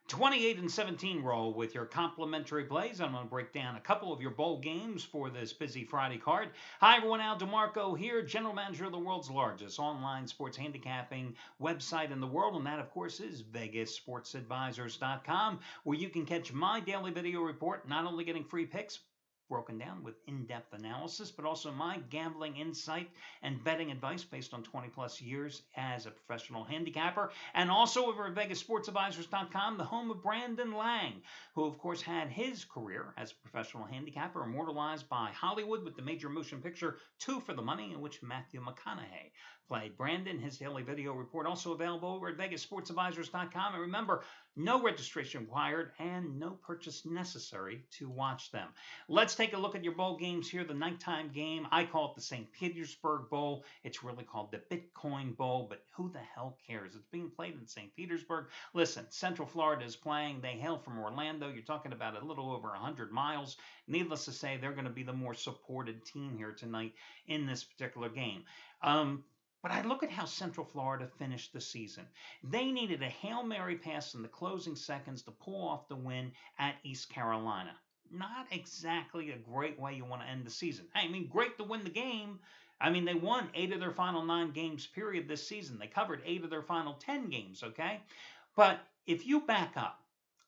28-17 roll with your complimentary plays. I'm going to break down a couple of your bowl games for this busy Friday card. Hi, everyone. Al DeMarco here, general manager of the world's largest online sports handicapping website in the world. And that, of course, is VegasSportsAdvisors.com, where you can catch my daily video report, not only getting free picks, broken down with in-depth analysis, but also my gambling insight and betting advice based on 20 plus years as a professional handicapper. And also over at VegasSportsAdvisors.com, the home of Brandon Lang, who of course had his career as a professional handicapper immortalized by Hollywood with the major motion picture Two for the Money, in which Matthew McConaughey played Brandon. His daily video report also available over at VegasSportsAdvisors.com. And remember, no registration required and no purchase necessary to watch them. Let's take a look at your bowl games here. The nighttime game, I call it the St. Petersburg Bowl. It's really called the Bitcoin Bowl, but who the hell cares? It's being played in St. Petersburg. Listen, Central Florida is playing. They hail from Orlando. You're talking about a little over 100 miles. Needless to say, they're going to be the more supported team here tonight in this particular game. But I look at how Central Florida finished the season. They needed a Hail Mary pass in the closing seconds to pull off the win at East Carolina. Not exactly a great way you want to end the season. I mean, great to win the game. I mean, they won 8 of their final 9 games, period, this season. They covered 8 of their final 10 games, okay? But if you back up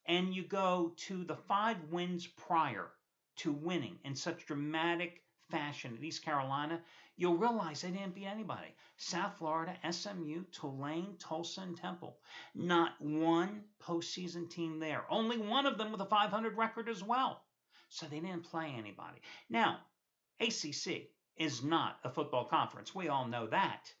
and you go to the 5 wins prior to winning in such dramatic fashion at East Carolina, you'll realize they didn't beat anybody. South Florida, SMU, Tulane, Tulsa, and Temple. Not one postseason team there. Only one of them with a 500 record as well. So they didn't play anybody. Now, ACC is not a football conference. We all know that.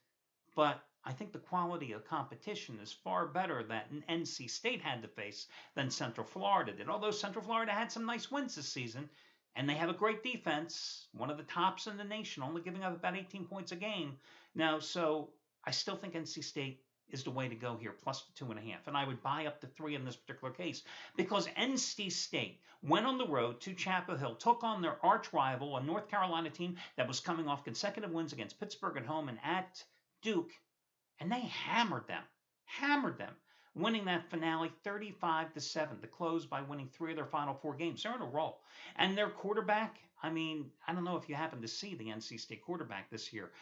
But I think the quality of competition is far better that NC State had to face than Central Florida did. Although Central Florida had some nice wins this season, and they have a great defense, one of the tops in the nation, only giving up about 18 points a game. Now, so I still think NC State is the way to go here, plus the 2.5. And I would buy up to 3 in this particular case because NC State went on the road to Chapel Hill, took on their arch rival, a North Carolina team that was coming off consecutive wins against Pittsburgh at home and at Duke, and they hammered them, winning that finale 35-7 to close by winning 3 of their final 4 games. They're in a roll. And their quarterback, I mean, I don't know if you happen to see the NC State quarterback this year,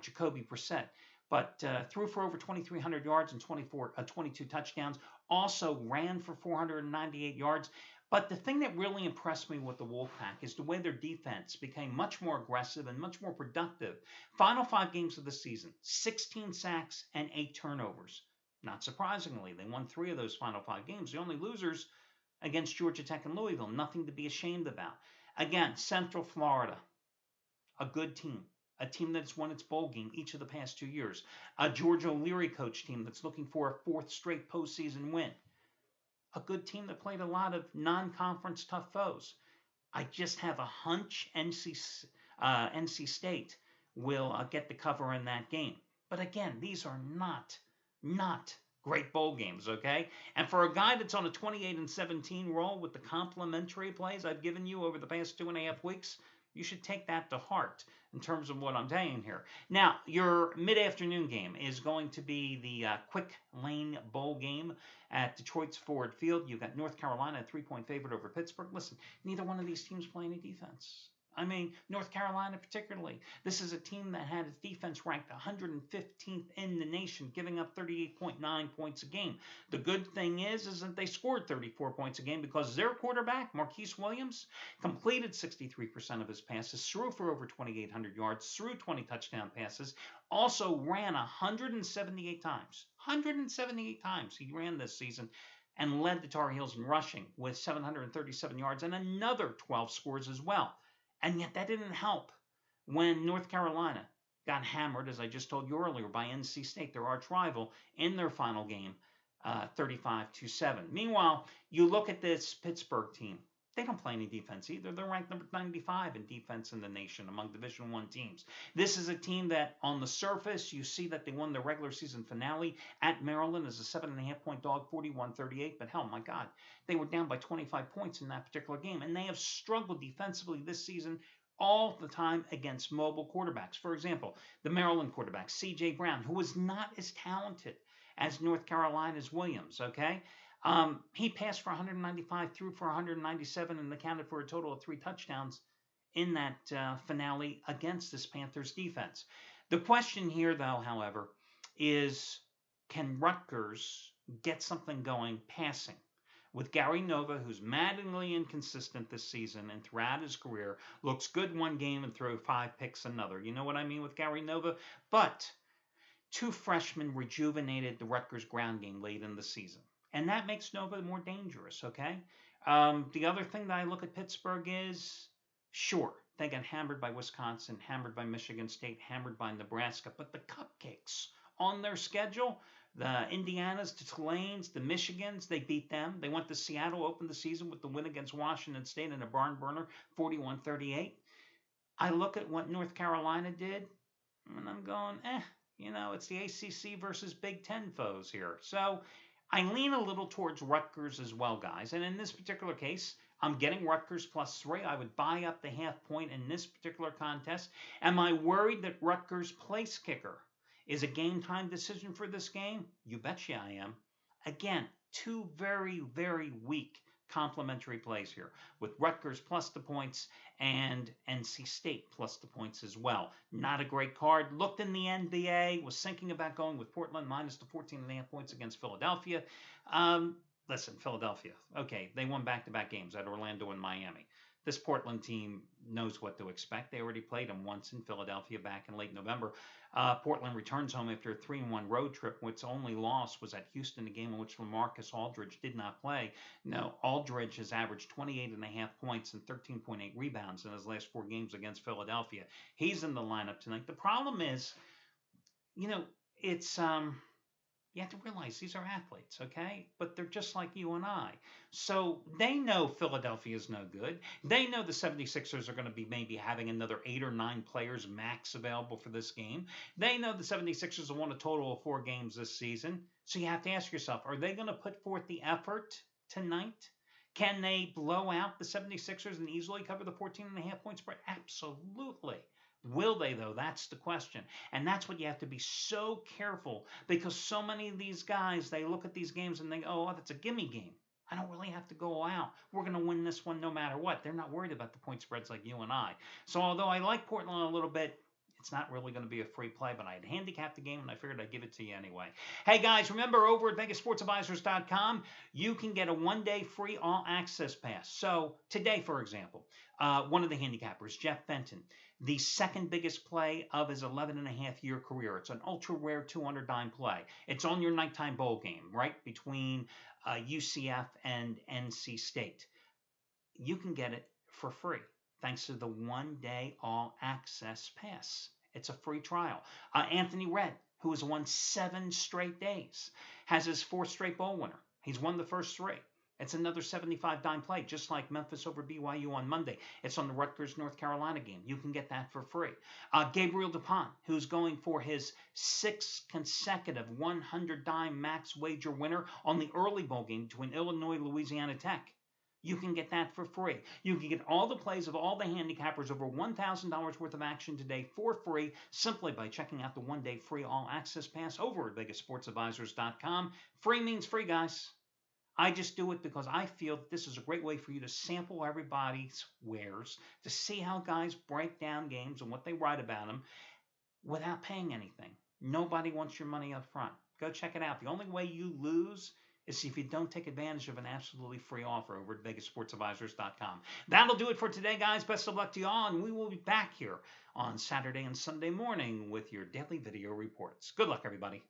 Jacoby Brissett, but threw for over 2,300 yards and 22 touchdowns, also ran for 498 yards. But the thing that really impressed me with the Wolfpack is the way their defense became much more aggressive and much more productive. Final 5 games of the season, 16 sacks and 8 turnovers. Not surprisingly, they won 3 of those final 5 games. The only losers against Georgia Tech and Louisville, nothing to be ashamed about. Again, Central Florida, a good team. A team that's won its bowl game each of the past 2 years. A George O'Leary coach team that's looking for a 4th straight postseason win. A good team that played a lot of non-conference tough foes. I just have a hunch NC State will get the cover in that game. But again, these are not great bowl games, okay? And for a guy that's on a 28-17 roll with the complimentary plays I've given you over the past 2.5 weeks, you should take that to heart in terms of what I'm saying here. Now, your mid-afternoon game is going to be the Quick Lane Bowl game at Detroit's Ford Field. You've got North Carolina, a 3-point favorite over Pittsburgh. Listen, neither one of these teams play any defense. I mean, North Carolina particularly. This is a team that had its defense ranked 115th in the nation, giving up 38.9 points a game. The good thing is that they scored 34 points a game because their quarterback, Marquise Williams, completed 63% of his passes, threw for over 2,800 yards, threw 20 touchdown passes, also ran 178 times. 178 times he ran this season and led the Tar Heels in rushing with 737 yards and another 12 scores as well. And yet that didn't help when North Carolina got hammered, as I just told you earlier, by NC State, their arch rival, in their final game, 35-7. Meanwhile, you look at this Pittsburgh team. They don't play any defense either. They're ranked number 95 in defense in the nation among Division I teams. This is a team that, on the surface, you see that they won the regular season finale at Maryland as a 7.5-point dog, 41-38. But hell, my God, they were down by 25 points in that particular game. And they have struggled defensively this season all the time against mobile quarterbacks. For example, the Maryland quarterback, C.J. Brown, who was not as talented as North Carolina's Williams, okay? He passed for 195, threw for 197, and accounted for a total of 3 touchdowns in that finale against this Panthers defense. The question here, though, however, is can Rutgers get something going passing? With Gary Nova, who's maddeningly inconsistent this season and throughout his career, looks good one game and throw 5 picks another. You know what I mean with Gary Nova? But 2 freshmen rejuvenated the Rutgers ground game late in the season. And that makes Nova more dangerous, okay? The other thing that I look at Pittsburgh is, sure, they got hammered by Wisconsin, hammered by Michigan State, hammered by Nebraska, but the cupcakes on their schedule, the Indianas, the Tulanes, the Michigans, they beat them. They went to Seattle, opened the season with the win against Washington State in a barn burner, 41-38. I look at what North Carolina did, and I'm going, it's the ACC versus Big Ten foes here. So I lean a little towards Rutgers as well, guys. And in this particular case, I'm getting Rutgers +3. I would buy up the half point in this particular contest. Am I worried that Rutgers' place kicker is a game time decision for this game? You betcha I am. Again, 2 very, very weak complementary plays here, with Rutgers plus the points and NC State plus the points as well. Not a great card. Looked in the NBA, was thinking about going with Portland minus the 14.5 points against Philadelphia. Listen, Philadelphia, okay, they won back-to-back games at Orlando and Miami. This Portland team knows what to expect. They already played them once in Philadelphia back in late November. Portland returns home after a 3-1 road trip, which only loss was at Houston, a game in which LaMarcus Aldridge did not play. No, Aldridge has averaged 28.5 points and 13.8 rebounds in his last 4 games against Philadelphia. He's in the lineup tonight. The problem is, it's you have to realize these are athletes, okay? But they're just like you and I. So they know Philadelphia is no good. They know the 76ers are going to be maybe having another 8 or 9 players max available for this game. They know the 76ers have won a total of 4 games this season. So you have to ask yourself, are they going to put forth the effort tonight? Can they blow out the 76ers and easily cover the 14.5 point spread? Absolutely. Will they, though? That's the question. And that's what you have to be so careful, because so many of these guys, they look at these games and think, oh, that's a gimme game. I don't really have to go out. We're going to win this one no matter what. They're not worried about the point spreads like you and I. So although I like Portland a little bit, it's not really going to be a free play, but I had handicapped the game, and I figured I'd give it to you anyway. Hey, guys, remember over at VegasSportsAdvisors.com, you can get a 1-day free all-access pass. So today, for example, one of the handicappers, Jeff Benton, the second biggest play of his 11.5-year career. It's an ultra-rare 200-dime play. It's on your nighttime bowl game, right, between UCF and NC State. You can get it for free, thanks to the 1-day all-access pass. It's a free trial. Anthony Redd, who has won 7 straight days, has his 4th straight bowl winner. He's won the first 3. It's another 75-dime play, just like Memphis over BYU on Monday. It's on the Rutgers-North Carolina game. You can get that for free. Gabriel DuPont, who's going for his 6th consecutive 100-dime max wager winner on the early bowl game between Illinois and Louisiana Tech. You can get that for free. You can get all the plays of all the handicappers, over $1,000 worth of action today for free, simply by checking out the 1-day free all-access pass over at VegasSportsAdvisors.com. Free means free, guys. I just do it because I feel that this is a great way for you to sample everybody's wares, to see how guys break down games and what they write about them without paying anything. Nobody wants your money up front. Go check it out. The only way you lose is if you don't take advantage of an absolutely free offer over at VegasSportsAdvisors.com. That'll do it for today, guys. Best of luck to you all, and we will be back here on Saturday and Sunday morning with your daily video reports. Good luck, everybody.